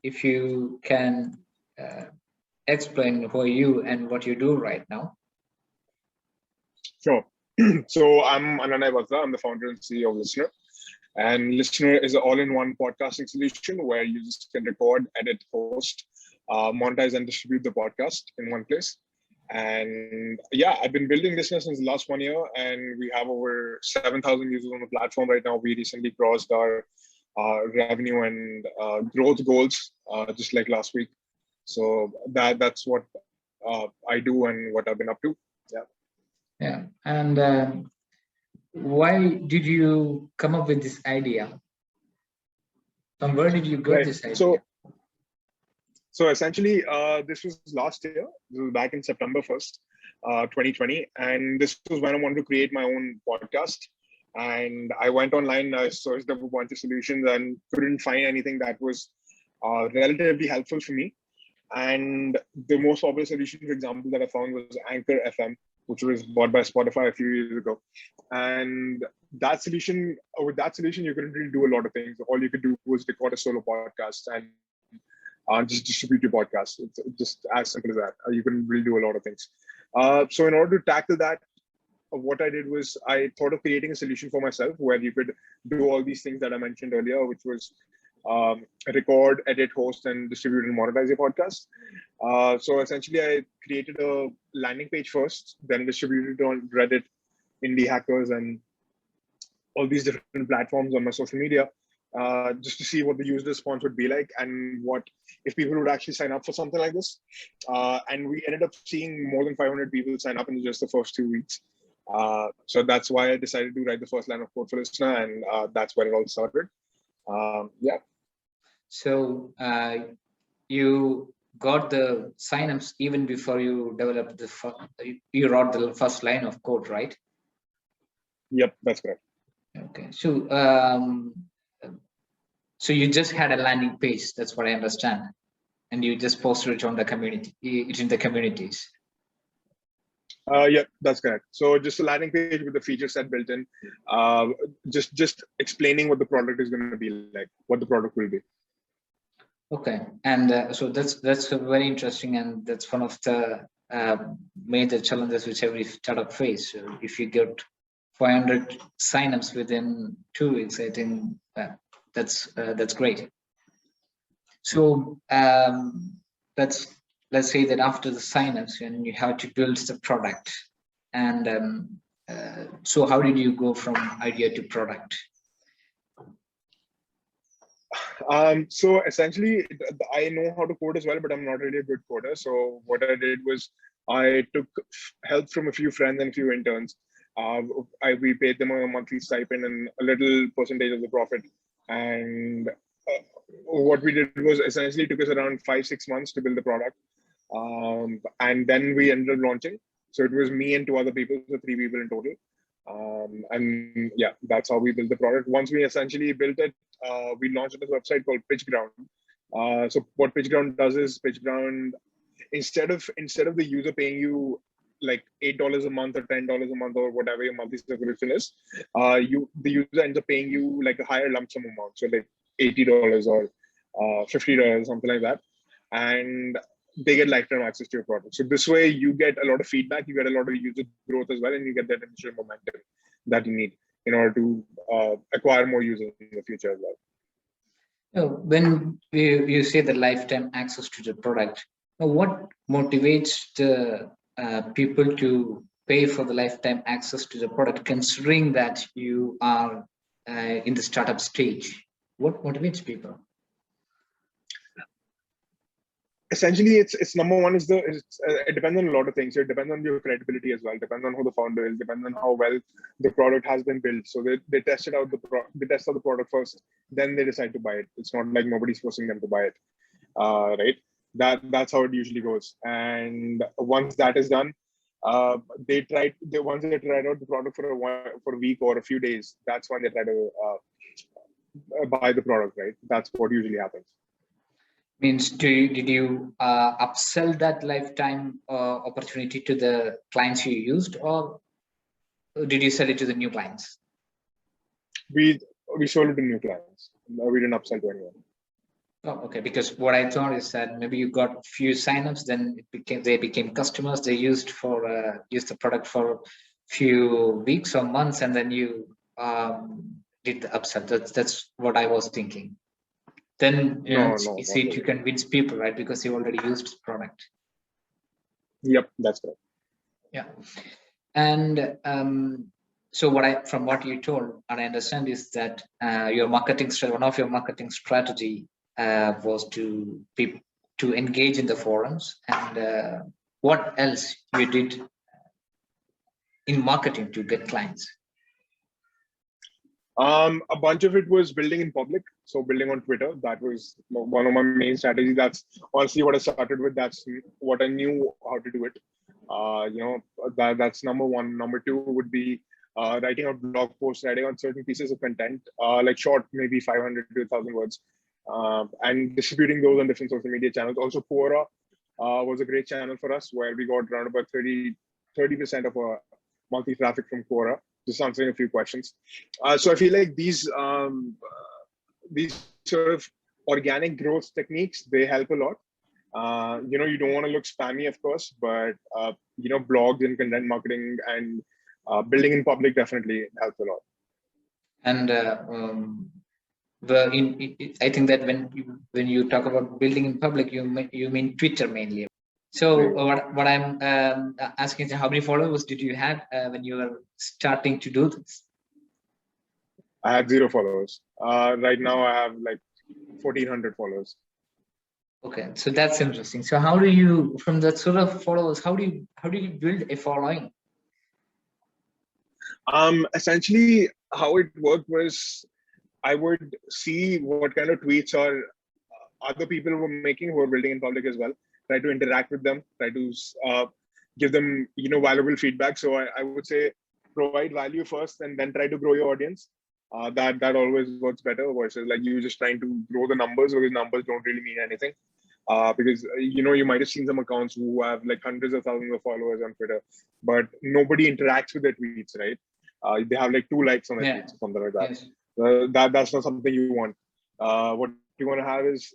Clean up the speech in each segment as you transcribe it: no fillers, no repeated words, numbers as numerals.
if you can explain who are you and what you do right now. Sure. So I'm Ananay Batra. I'm the founder and CEO of Listnr. And Listnr is an all-in-one podcasting solution where users can record, edit, host, monetize, and distribute the podcast in one place. And yeah, I've been building Listnr since the last 1 year, and we have over 7,000 users on the platform right now. We recently crossed our revenue and growth goals just like last week. So that's what I do and what I've been up to. Yeah. Yeah. And why did you come up with this idea? From where did you get this idea? So essentially, this was last year. This was back in September 1st, 2020. And this was when I wanted to create my own podcast. And I went online, I searched up a bunch of solutions and couldn't find anything that was relatively helpful for me. And the most popular solution, for example, that I found was Anchor FM, which was bought by Spotify a few years ago. And that solution, with that solution, you couldn't really do a lot of things. All you could do was record a solo podcast and just distribute your podcast. It's just as simple as that. You couldn't really do a lot of things. So in order to tackle that, what I did was I thought of creating a solution for myself where you could do all these things that I mentioned earlier, which was record, edit, host, and distribute and monetize your podcast. So essentially, I created a landing page first, then distributed it on Reddit, Indie Hackers, and all these different platforms on my social media, just to see what the user response would be like and what if people would actually sign up for something like this. And we ended up seeing more than 500 people sign up in just the first 2 weeks. So that's why I decided to write the first line of code for Listnr, and that's where it all started. Yeah. So you got the signups even before you developed you wrote the first line of code, right? Yep, that's correct. Okay. So you just had a landing page. That's what I understand, and you just posted it on the community. It's in the communities. Yeah, that's correct. So just a landing page with the feature set built in, just explaining what the product is going to be like, what the product will be. Okay, and so that's very interesting, and that's one of the major challenges which every startup face. So if you get 500 signups within 2 weeks, I think that's great. So let's say that after the signups, and you have to build the product, and so how did you go from idea to product? So essentially, I know how to code as well, but I'm not really a good coder. So what I did was I took help from a few friends and a few interns. We paid them a monthly stipend and a little percentage of the profit. And what we did was essentially took us around 5-6 months to build the product. And then we ended up launching. So it was me and 2 other people, so 3 people in total. And yeah, that's how we built the product. Once we essentially built it, we launched this website called PitchGround. So what PitchGround does is PitchGround, instead of the user paying you like $8 a month or $10 a month or whatever your monthly subscription is, the user ends up paying you like a higher lump sum amount, so like $80 or $50, something like that, and they get lifetime access to your product. So this way you get a lot of feedback, you get a lot of user growth as well, and you get that initial momentum that you need in order to acquire more users in the future as well. When you say the lifetime access to the product, what motivates the people to pay for the lifetime access to the product, considering that you are in the startup stage? What motivates people? Essentially, it's number one is it depends on a lot of things. It depends on your credibility as well. It depends on who the founder is. Depends on how well the product has been built. So they test it out they test out the product first, then they decide to buy it. It's not like nobody's forcing them to buy it, right? That's how it usually goes. And once that is done, once they try out the product for a week or a few days, that's when they try to buy the product, right? That's what usually happens. Means did you upsell that lifetime opportunity to the clients you used, or did you sell it to the new clients? We sold it to new clients. We didn't upsell to anyone. Oh, okay. Because what I thought is that maybe you got few signups, then they became customers. They used the product for few weeks or months, and then you did the upsell. That's what I was thinking. Then No, it's no, not easy to really. convince people, right? Because you already used the product. Yep, that's correct. Yeah. And so from what you told, and I understand is that your one of your marketing strategy was to engage in the forums. And what else you did in marketing to get clients? A bunch of it was building in public. So building on Twitter, that was one of my main strategies. That's honestly what I started with. That's what I knew how to do it. That's number one. Number two would be writing out blog posts, writing on certain pieces of content, like short, maybe 500 to 1,000 words, and distributing those on different social media channels. Also, Quora was a great channel for us where we got around about 30% of our monthly traffic from Quora, just answering a few questions. So I feel like these sort of organic growth techniques, they help a lot. You don't want to look spammy, of course, but blogs and content marketing and building in public definitely helps a lot. And I think that when you talk about building in public, you mean Twitter mainly. So what I'm asking is, how many followers did you have when you were starting to do this? I had 0 followers. Right now I have like 1,400 followers. Okay, so that's interesting. So how do you, from that sort of followers, how do you build a following? Essentially, how it worked was I would see what kind of tweets or other people were making who were building in public as well. Try to interact with them. Try to give them valuable feedback. So I would say provide value first, and then try to grow your audience. That always works better versus like you just trying to grow the numbers, because numbers don't really mean anything. Because you might have seen some accounts who have like hundreds of thousands of followers on Twitter, but nobody interacts with their tweets, right? They have like 2 likes on their tweets or something like that. Yes. That's not something you want. What you want to have is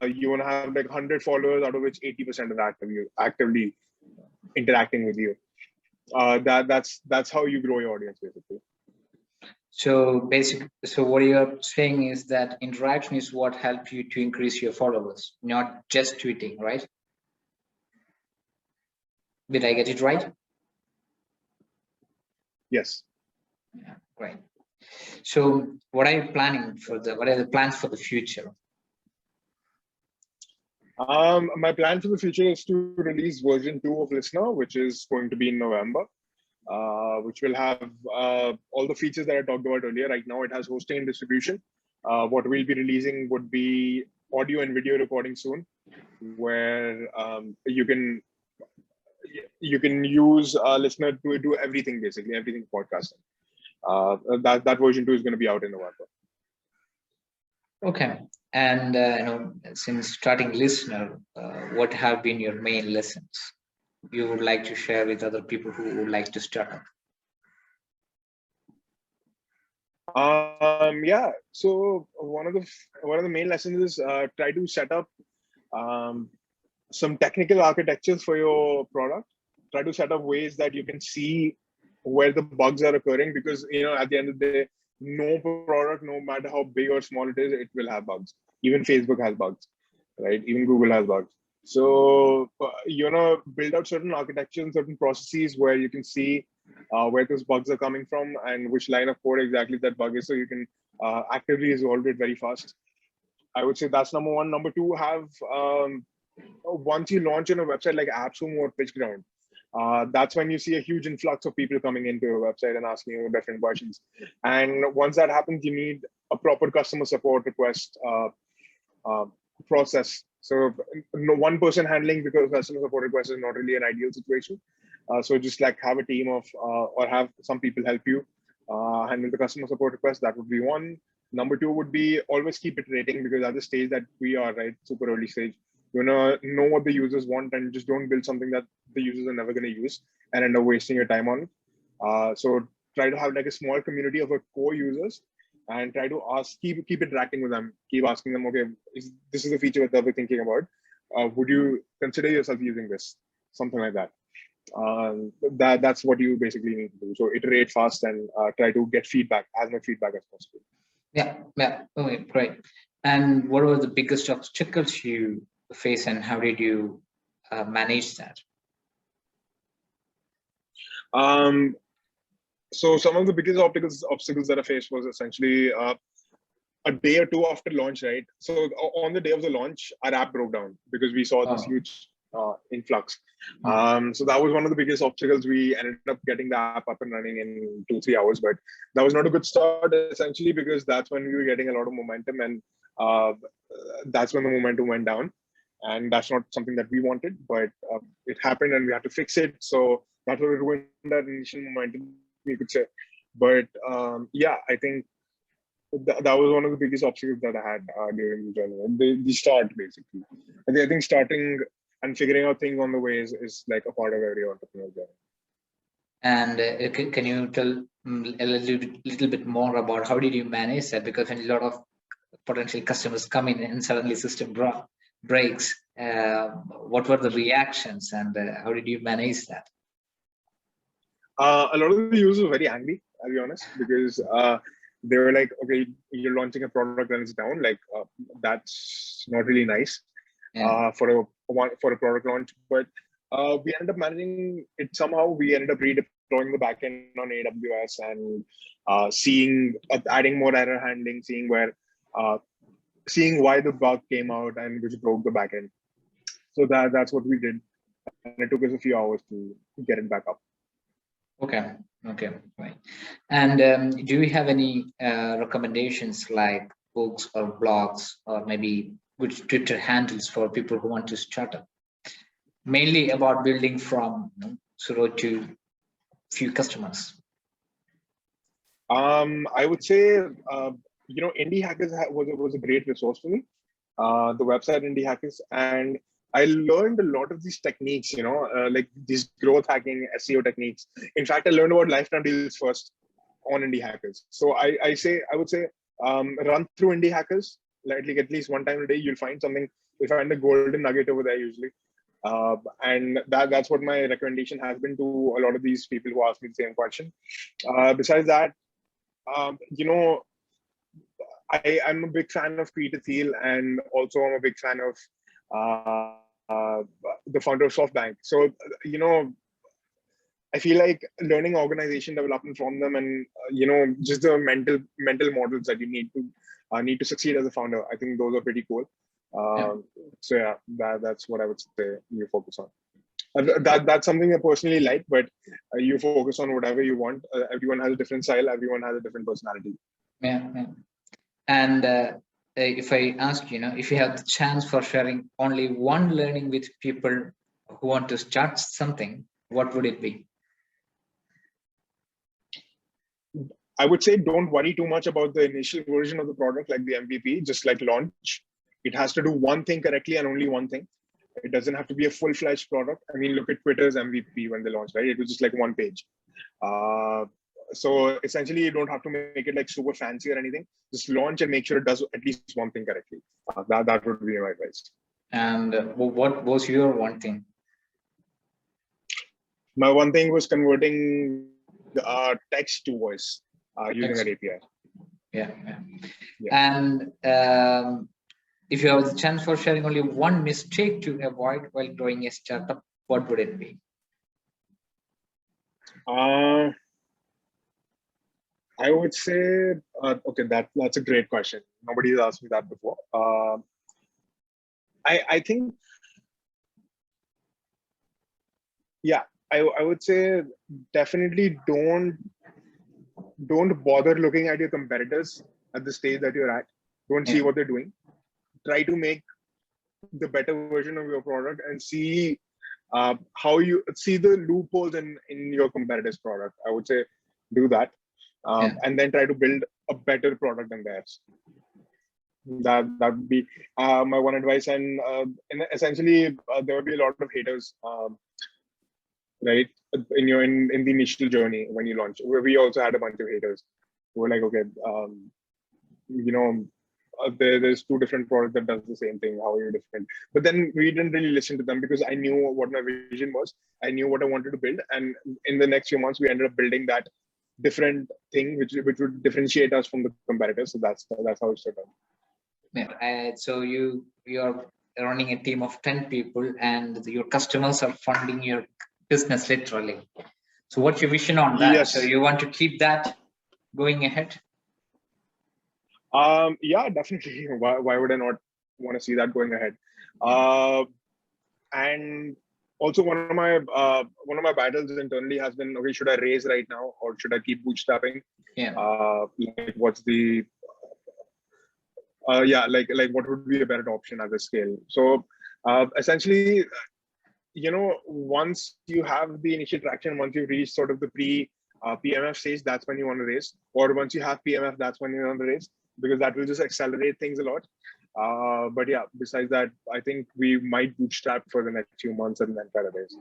you want to have like 100 followers, out of which 80% are actively interacting with you. That's how you grow your audience, basically. So what you're saying is that interaction is what helped you to increase your followers, not just tweeting, right? Did I get it right? Yes. Yeah, great. So what are you planning what are the plans for the future? My plan for the future is to release version 2 of Listnr, which is going to be in November, which will have all the features that I talked about earlier. Right now, it has hosting and distribution. What we'll be releasing would be audio and video recording soon, where you can use Listnr to do everything, basically everything podcasting. That version 2 is going to be out in November. Okay. And since starting Listnr, what have been your main lessons you would like to share with other people who would like to start up? Yeah. So one of the main lessons is try to set up some technical architectures for your product. Try to set up ways that you can see where the bugs are occurring, because at the end of the day, no product, no matter how big or small it is, it will have bugs. Even Facebook has bugs, right? Even Google has bugs. So build out certain architecture and certain processes where you can see where those bugs are coming from and which line of code exactly that bug is, so you can actively resolve it very fast. I would say that's number one. Number two, have once you launch on a website like AppSumo or PitchGround, that's when you see a huge influx of people coming into your website and asking you different questions. And once that happens, you need a proper customer support request process. So no one person handling because customer support request is not really an ideal situation. So just like have a team of or have some people help you handle the customer support request. That would be one. Number two would be always keep iterating, because at the stage that we are, right, super early stage, know what the users want, and just don't build something that the users are never going to use and end up wasting your time on it. So try to have like a small community of core users and try to keep interacting with them, keep asking them, okay, this is a feature that we're thinking about. Would you consider yourself using this? Something like that. That's what you basically need to do. So iterate fast and try to get feedback, as much feedback as possible. Yeah. Okay, great. And what were the biggest obstacles you face, and how did you manage that? So some of the biggest obstacles that I faced was essentially a day or two after launch, right? So on the day of the launch, our app broke down because we saw this huge influx. So that was one of the biggest obstacles. We ended up getting the app up and running in 2-3 hours, but that was not a good start, essentially, because that's when we were getting a lot of momentum, and that's when the momentum went down. And that's not something that we wanted, but it happened and we had to fix it. So that's what ruined that initial momentum, you could say. But yeah, I think that was one of the biggest obstacles that I had during the journey. The start, basically. I think starting and figuring out things on the way is like a part of every entrepreneur journey. And can you tell a little bit more about how did you manage that? Because when a lot of potential customers come in and suddenly system breaks, what were the reactions, and how did you manage that? A lot of the users were very angry, I'll be honest, because they were like, okay, you're launching a product and it's down. Like, that's not really nice for a product launch. But we ended up managing it somehow. We ended up redeploying the backend on AWS and adding more error handling, seeing why the bug came out and which broke the backend. So that's what we did, and it took us a few hours to get it back up. Okay, right. And do you have any recommendations like books or blogs or maybe good Twitter handles for people who want to start up? Mainly about building from zero to few customers. I would say, Indie Hackers was a great resource for me. The website Indie Hackers, and I learned a lot of these techniques, like these growth hacking, SEO techniques. In fact, I learned about lifetime deals first on Indie Hackers. So I would say, run through Indie Hackers, like at least one time a day. You'll find something. You'll find a golden nugget over there usually. And that's what my recommendation has been to a lot of these people who ask me the same question. Besides that, I'm a big fan of Peter Thiel, and also I'm a big fan of the founder of SoftBank. So, I feel like learning organization development from them, and just the mental models that you need to succeed as a founder. I think those are pretty cool. So yeah, that's what I would say you focus on. That's something I personally like, but you focus on whatever you want. Everyone has a different style. Everyone has a different personality. Yeah. And if I ask, if you have the chance for sharing only one learning with people who want to start something, what would it be? I would say don't worry too much about the initial version of the product, like the MVP. Just like launch, it has to do one thing correctly and only one thing. It doesn't have to be a full-fledged product. I mean, look at Twitter's MVP when they launched, right? It was just like one page. So essentially, you don't have to make it like super fancy or anything. Just launch and make sure it does at least one thing correctly. That would be my advice. And what was your one thing? My one thing was converting text to voice using an API. Yeah. And if you have the chance for sharing only one mistake to avoid while growing a startup, what would it be? I would say, okay, that's a great question. Nobody's asked me that before. I think, yeah, I would say definitely don't bother looking at your competitors at the stage that you're at. Don't see what they're doing. Try to make the better version of your product and see how you see the loopholes in your competitor's product. I would say do that. And then try to build a better product than theirs. That would be my one advice. And essentially, there will be a lot of haters, right? In the initial journey when you launch. We also had a bunch of haters who were like, okay, there's two different products that does the same thing. How are you different? But then we didn't really listen to them because I knew what my vision was. I knew what I wanted to build, and in the next few months, we ended up building that different thing, which would differentiate us from the competitors. So that's how it started. Yeah, so you're running a team of 10 people, and your customers are funding your business literally. So what's your vision on that? Yes. So you want to keep that going ahead? Yeah, definitely. Why would I not want to see that going ahead? And also one of my battles internally has been, okay, should I raise right now or should I keep bootstrapping? Yeah. Like what's the like what would be a better option at this scale? So essentially, once you have the initial traction, once you've reached sort of the PMF stage, that's when you want to raise. Or once you have PMF, that's when you want to raise, because that will just accelerate things a lot. But yeah, besides that, I think we might bootstrap for the next few months and then try to raise.